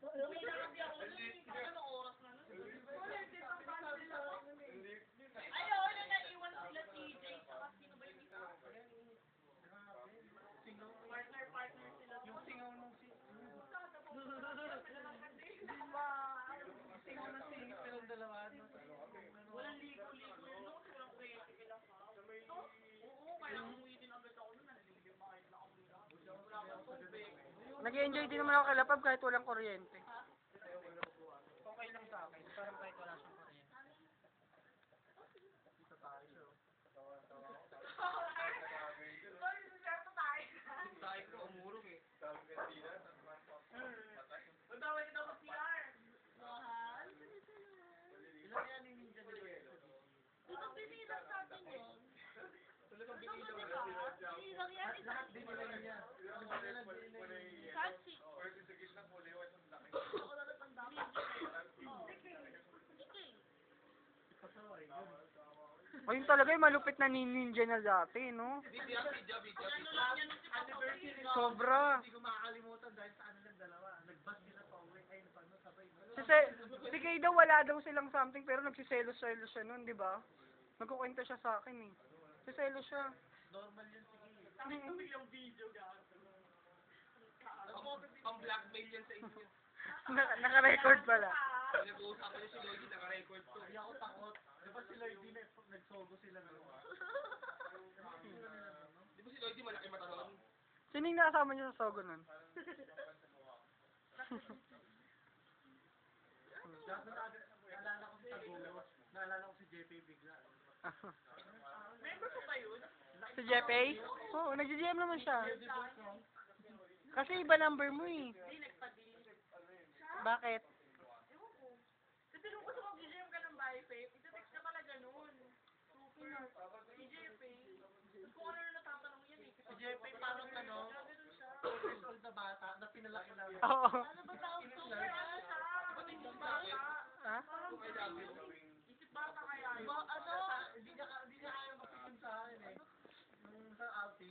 Uwi na kasi ako nun eh. Anong oras na nun? Ay, oo, na naiwan sila TJ. Saka sino ba yung isa? Partner sila. Yung singaw nung singaw na singit silang dalawa. Walang ligo-ligo yun. No? Walang creative lang. Oo, kaya umuwi din agad ako nun. Nalilim kahit na kami lang. Wala akong tubig. Nag-enjoy din naman ako kay Lapab kahit walang kuryente. Okay lang sa akin. Parang kahit wala siyang kuryente. Dito tayo. Tayo ko umurong eh. Magdawal kita sa CR. Mahal. Ilan yan yung ninja ni Lola? Di ba pinilang sa atin yun? Talagang Tama binilang di ba? Pinilang yan. lahat binilang niya. Lahat binilang niya. Sachi. Ako na natandaan. Pasaway. Ayun talaga yung malupit na ninja na dati, no? Video. Ano lang yan si Anniversary. Sobra. Hindi ko makakalimutan dahil sa ano lang dalawa. Nag-bus sila pa uwi. Ay, paano sabay. Si Kay daw wala daw silang something pero nagsiselos-selos siya nun, di ba? Nagkukwento siya sa akin eh. Siselos siya. Normal yun sige. Sabi yung video gano'n. Ang blackmail yan sa inyo. Naka-record pala. Nag-uusapan niya si Lloyd, naka-record ko. Hindi ako takot. Di ba si Lloyd nagsogo sila na? Di ba si Lloyd malaki mata nun? Sino yung nakasama niyo sa Sogo nun? Naalala ko si Tagulo. Naalala ko si JP bigla. Member ko ba yun? Si Jepe? Oo, nag-GM naman siya. Kasi iba number mo eh. Hindi, nagpa-delete. Bakit? Ewan ko. Kasi nung gusto kong GM ka ng Bifate, ito-text ka pala ganun. Super. GJP. Kung ano na natatanong yan eh. Si JP parang ano, Ganun siya. 2 years old na bata na pinalaki lang. Oo. Ano ba tawag? Super ano siya? Isip bata. Ha? Parang isip bata kaya yun. Ano? Hindi niya kaya mapipin sa akin eh. Nung sa outing.